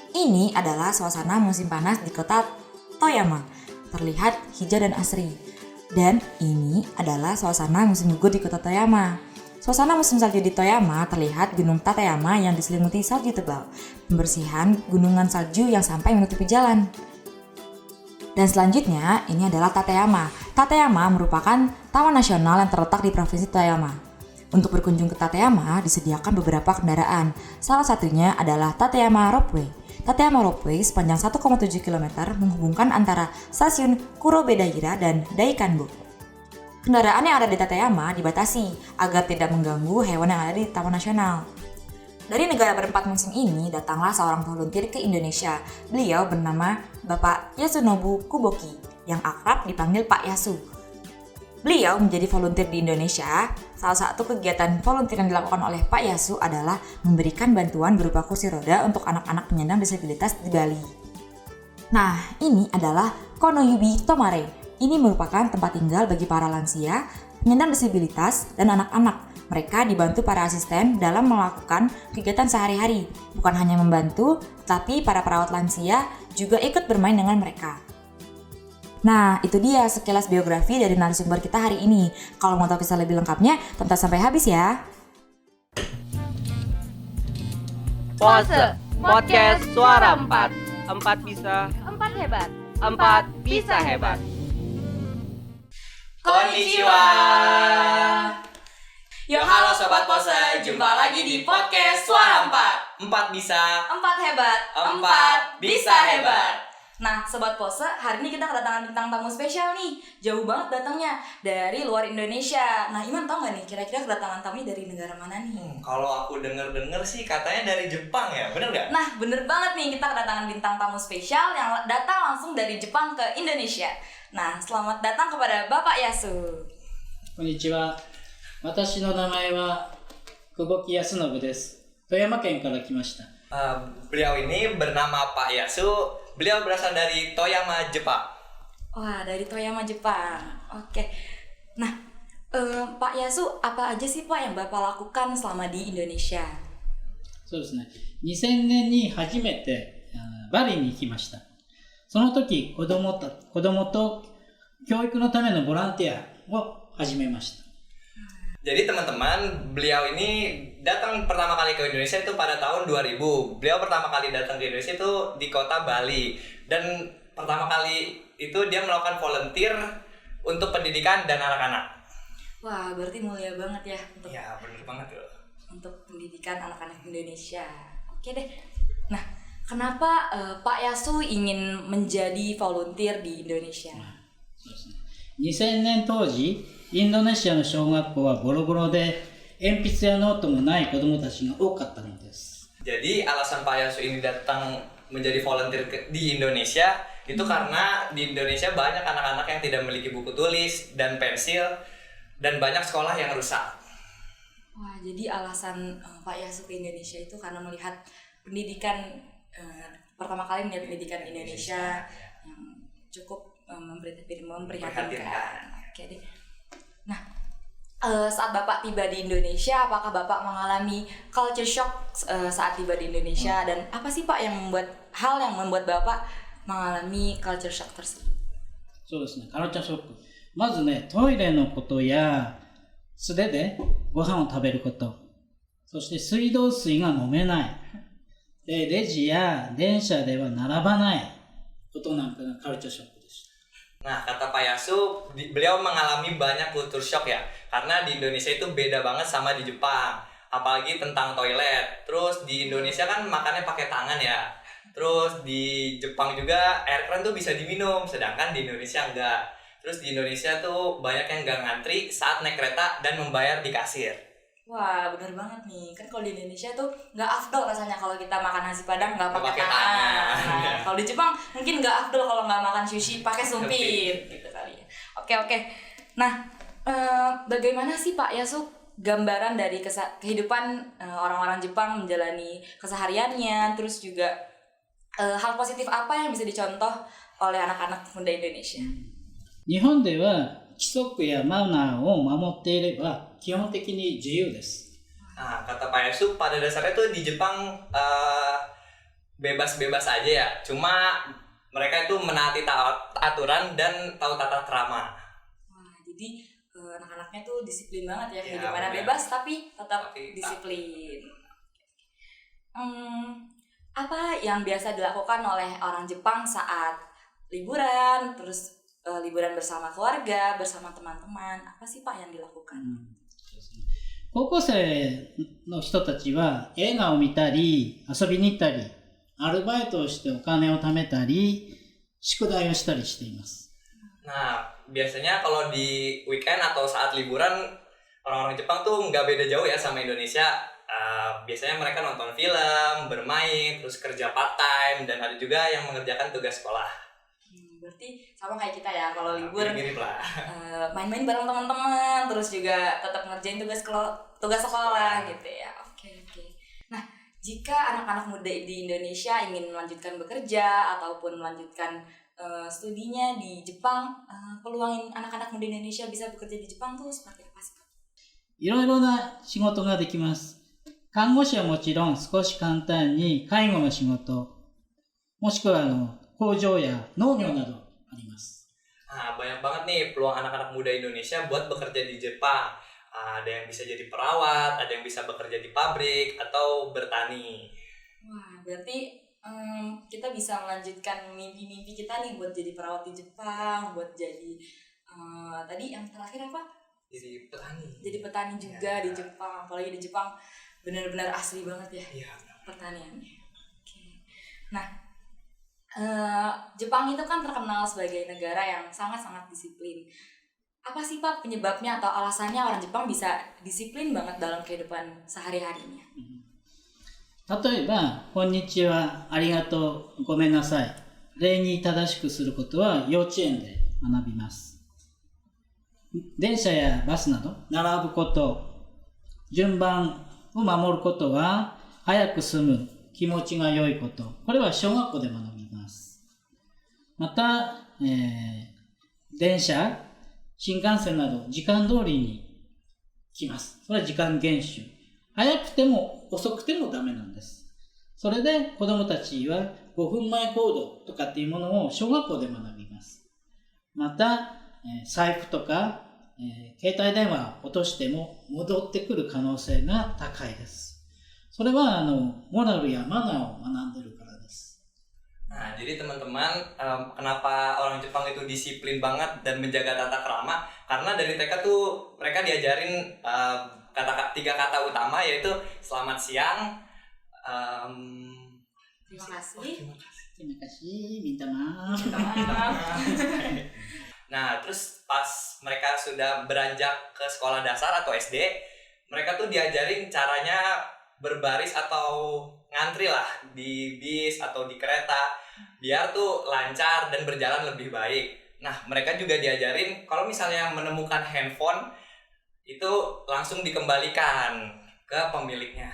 Ini adalah suasana musim panas di kota Toyama. Terlihat hijau dan asri. Dan ini adalah suasana musim gugur di kota Toyama. Suasana musim salju di Toyama terlihat Gunung Tateyama yang diselimuti salju tebal. Pembersihan gunungan salju yang sampai menutupi jalan. Dan selanjutnya ini adalah Tateyama. Tateyama merupakan taman nasional yang terletak di Provinsi Toyama. Untuk berkunjung ke Tateyama disediakan beberapa kendaraan. Salah satunya adalah Tateyama Ropeway. Tateyama Ropeway sepanjang 1,7 km menghubungkan antara stasiun Kurobedaira dan Daikanbo. Kendaraan yang ada di Tateyama dibatasi agar tidak mengganggu hewan yang ada di Taman Nasional. Dari negara berempat musim ini datanglah seorang volunteer ke Indonesia. Beliau bernama Bapak Yasunobu Kuboki yang akrab dipanggil Pak Yasu. Beliau menjadi volunteer di Indonesia. Salah satu kegiatan volunteer yang dilakukan oleh Pak Yasu adalah memberikan bantuan berupa kursi roda untuk anak-anak penyandang disabilitas di Bali. Nah, ini adalah Konoyubi Tomare. Ini merupakan tempat tinggal bagi para lansia, penyandang disabilitas, dan anak-anak. Mereka dibantu para asisten dalam melakukan kegiatan sehari-hari. Bukan hanya membantu, tapi para perawat lansia juga ikut bermain dengan mereka. Nah, itu dia sekilas biografi dari narasumber kita hari ini. Kalau mau tahu kisah lebih lengkapnya, tonton sampai habis ya. Pose Podcast Suara 4. 4 bisa, 4 hebat. 4 bisa hebat. Konnichiwa. Yo halo Sobat Pose, jumpa lagi di Podcast Suara 4. 4 bisa, 4 hebat. 4 bisa hebat. Nah, Sobat Pose, hari ini kita kedatangan bintang tamu spesial nih. Jauh banget datangnya, dari luar Indonesia. Nah, Iman tau gak nih, kira-kira kedatangan tamunya dari negara mana nih? Kalau aku denger sih katanya dari Jepang ya, bener nggak? Nah, bener banget nih, kita kedatangan bintang tamu spesial yang datang langsung dari Jepang ke Indonesia. Nah, selamat datang kepada Bapak Yasu. こんにちは。私の名前は久保木康信です。富山県から来ました。 Beliau ini bernama Pak Yasu. Beliau berasal dari Toyama, Jepang. Wah, dari Toyama, Jepang. Oke. Nah, Pak Yasu, apa aja sih Pak yang Bapak lakukan selama di Indonesia? そうですね。2000年に初めてバリに行きました。その時、子供と教育のためのボランティアを始めました。 Jadi teman-teman, beliau ini datang pertama kali ke Indonesia itu pada tahun 2000. Beliau pertama kali datang ke Indonesia itu di kota Bali. Dan pertama kali itu dia melakukan volunteer untuk pendidikan dan anak-anak. Wah, berarti mulia banget ya untuk Ya, bener banget loh. untuk pendidikan anak-anak Indonesia. Oke deh. Nah, kenapa Pak Yasu ingin menjadi volunteer di Indonesia? そうですね。2000年当時、インドネシアの小学校はボロボロで鉛筆やノートもない子どもたちが多かったのです。 Jadi alasan Pak Yasu ini datang menjadi volunteer di Indonesia itu karena di Indonesia banyak anak-anak yang tidak memiliki buku tulis dan pensil dan banyak sekolah yang rusak. Wah, jadi alasan Pak Yasu ke Indonesia itu karena melihat pendidikan pertama kali melihat pendidikan Indonesia yang cukup memprihatinkan. Oke deh. Nah, saat Bapak tiba di Indonesia, apakah Bapak mengalami culture shock saat tiba di Indonesia? Dan apa sih Pak yang membuat Bapak mengalami culture shock tersebut? そうですね。カルチャーショック。まずね、トイレのことや素手でご飯を食べること、そして水道水が飲めない、でレジや電車では並ばないことなんかがカルチャーショックでした。 Nah, kata Pak Yasu, beliau mengalami banyak culture shock ya. Karena di Indonesia itu beda banget sama di Jepang. Apalagi tentang toilet. Terus di Indonesia kan makannya pakai tangan ya. Terus di Jepang juga air keran tuh bisa diminum, sedangkan di Indonesia enggak. Terus di Indonesia tuh banyak yang enggak ngantri saat naik kereta dan membayar di kasir. Wah, bener banget nih. Kan kalau di Indonesia tuh nggak afdol rasanya kalau kita makan nasi padang nggak pakai Pakai tangan. tangan. Nah, kalau di Jepang mungkin nggak afdol kalau nggak makan sushi pakai sumpit gitu kali ya. Oke. Nah, bagaimana sih Pak Yasu gambaran dari kehidupan orang-orang Jepang menjalani kesehariannya, terus juga hal positif apa yang bisa dicontoh oleh anak-anak muda Indonesia? 日本では規則やマナーを守っていれば基本的に自由です。 Nah, kata Pak Yasu pada dasarnya tuh di Jepang bebas-bebas aja ya. Cuma mereka itu menaati aturan dan tahu tata krama. Wah, jadi anak-anaknya tuh disiplin banget ya, Ya, kehidupannya benar. bebas tapi tetap Tapi disiplin. Apa yang biasa dilakukan oleh orang Jepang saat liburan, terus liburan bersama keluarga, bersama teman-teman, apa sih Pak yang dilakukan? そうですね。高校生の人たちは映画を見たり、遊びに行ったり、アルバイトをしてお金を貯めたり、宿題をしたりしています。 Nah, biasanya kalau di weekend atau saat liburan, orang-orang Jepang tuh nggak beda jauh ya sama Indonesia. Biasanya mereka nonton film, bermain, terus kerja part-time, dan ada juga yang mengerjakan tugas sekolah. Berarti sama kayak kita ya, kalau libur Mirip lah. main-main bareng teman-teman, terus juga tetap ngerjain tugas sekolah gitu ya. Oke. Nah, jika anak-anak muda di Indonesia ingin melanjutkan bekerja ataupun melanjutkan studinya di Jepang, peluang anak-anak muda Indonesia bisa bekerja di Jepang tuh seperti apa sih Pak? いろいろな仕事ができます。看護師はもちろん少し簡単に介護の仕事、もしくは工場や農業などあります。 Nah, banyak banget nih peluang anak-anak muda Indonesia buat bekerja di Jepang. Ada yang bisa jadi perawat, ada yang bisa bekerja di pabrik, atau bertani. Wah, berarti kita bisa melanjutkan mimpi-mimpi kita nih buat jadi perawat di Jepang, buat jadi tadi yang terakhir apa? Jadi petani. Jadi petani juga di Jepang. Apalagi di Jepang benar-benar asli banget ya Iya. pertaniannya. Oke. Nah, Jepang itu kan terkenal sebagai negara yang sangat-sangat disiplin. Apa sih Pak penyebabnya atau alasannya orang Jepang bisa disiplin banget dalam kehidupan sehari-harinya? 例えば、こんにちは、ありがとう、ごめんなさい。礼儀正しくすることは幼稚園で学びます。電車やバスなど並ぶこと、順番を守ることは早く済む、気持ちが良いこと、これは小学校で学びます。また、電車、新幹線など時間通りに来ます。それは時間厳守。早くても遅くてもダメなんです。それで子どもたちは5分前行動とかっていうものを小学校で学びます。また、財布とか、携帯電話を落としても戻ってくる可能性が高いです。それはモラルやマナーを学んでるからです。 Nah, jadi teman-teman, kenapa orang Jepang itu disiplin banget dan menjaga tata krama? Karena dari TK tuh mereka diajarin tiga kata utama, yaitu selamat siang, Terima kasih. Terima kasih, minta maaf. Nah, terus pas mereka sudah beranjak ke sekolah dasar atau SD, mereka tuh diajarin caranya berbaris atau ngantri lah di bis atau di kereta, biar tuh lancar dan berjalan lebih baik. Nah, mereka juga diajarin kalau misalnya menemukan handphone, itu langsung dikembalikan ke pemiliknya.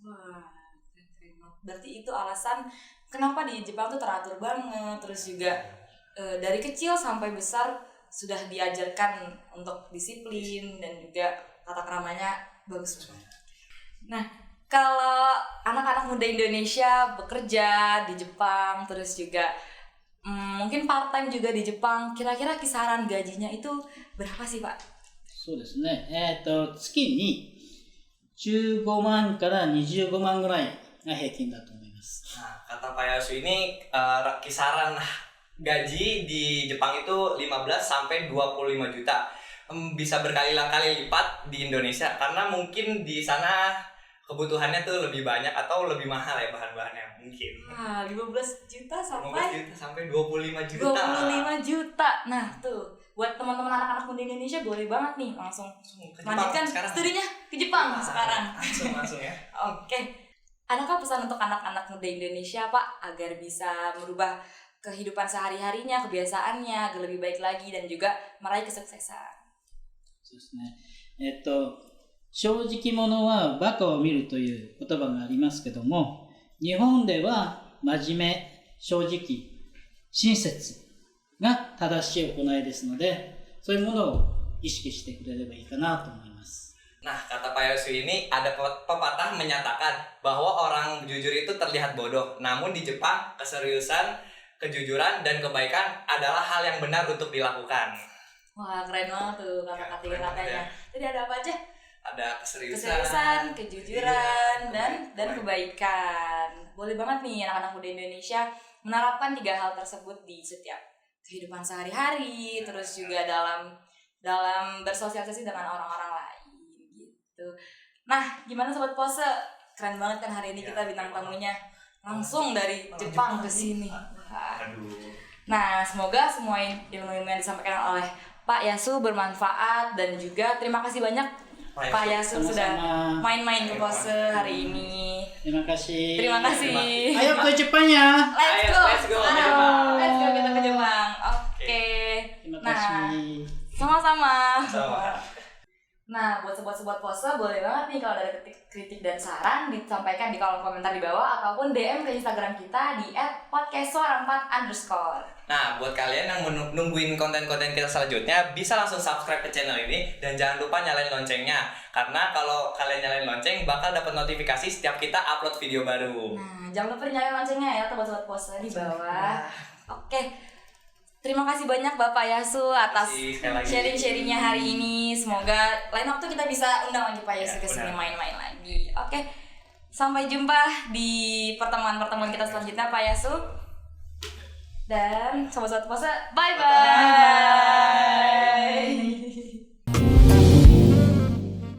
Wah, keren banget. Berarti itu alasan kenapa di Jepang tuh teratur banget, terus juga dari kecil sampai besar sudah diajarkan untuk disiplin dan juga tata keramanya bagus banget. Nah, kalau anak-anak muda Indonesia bekerja di Jepang, terus juga mungkin part time juga di Jepang, kira-kira kisaran gajinya itu berapa sih Pak? そうですね。月に15万から25万ぐらいが平均だと思います。 Nah, kata Pak Yasu ini kisaran gaji di Jepang itu 15 sampai 25 juta. Bisa berkali-kali lipat di Indonesia karena mungkin di sana kebutuhannya tuh lebih banyak atau lebih mahal ya bahan-bahannya mungkin. Nah, 15 juta 15 sampai juta sampai 25 juta. 25 juta. Nah, tuh buat teman-teman anak-anak muda Indonesia boleh banget nih langsung Ke Jepang lanjutkan sekarang. studinya ke Jepang sekarang. Langsung ya. Oke. Adakah pesan untuk anak-anak muda Indonesia, Pak, agar bisa merubah kehidupan sehari-harinya, kebiasaannya agar lebih baik lagi dan juga meraih kesuksesan? そうですね。正直者はバカを見るという言葉がありますけども、日本では真面目、正直、親切が正しい行いですので、そういうものを意識してくれればいいかなと思います。Nah, kata Pak Yasu ini ada pepatah menyatakan bahwa orang jujur itu terlihat bodoh. Namun di Jepang, keseriusan, kejujuran, dan kebaikan adalah hal yang benar untuk dilakukan. Wah, keren banget tuh kata-kata Keren banget katanya. ya. Tadi ada apa aja? Ada keseriusan, Keseriusan, kejujuran, iya, dan kebaikan. Boleh banget nih anak-anak muda Indonesia menerapkan 3 hal tersebut di setiap kehidupan sehari-hari, terus juga dalam bersosialisasi dengan orang-orang lain gitu. Nah, gimana sobat pose? Keren banget kan hari ini Ya, kita bintang tamunya langsung dari Jepang ke sini. Aduh. Nah, semoga semua ilmu-ilmu yang disampaikan oleh Pak Yasu bermanfaat dan juga terima kasih banyak Pak Yasu sudah Sama-sama. main-main ke pose hari ini. Terima kasih. Terima kasih. Ayo ke Jepang ya. Let's Ayo, go. let's go ke Ayo, Jepang. let's go kita ke Jepang. Oke. Terima Nah, kasih. sama-sama. Sama. Nah, buat sobat-sobat pose boleh banget nih kalau ada kritik dan saran disampaikan di kolom komentar di bawah ataupun DM ke Instagram kita di @podcastsuara4_. Nah, buat kalian yang nungguin konten-konten kita selanjutnya, bisa langsung subscribe ke channel ini dan jangan lupa nyalain loncengnya. Karena kalau kalian nyalain lonceng, bakal dapat notifikasi setiap kita upload video baru. Nah, jangan lupa nyalain loncengnya ya sobat-sobat pose di bawah. Oke. Terima kasih banyak Bapak Yasu atas kasih sekali lagi. sharing-sharingnya hari ini. Semoga lain waktu kita bisa undang lagi Pak Yasu Ya, ke sini benar. main-main lagi. Oke. Sampai jumpa di pertemuan-pertemuan kita selanjutnya Pak Yasu. Dan sobat-sobat pose, bye-bye.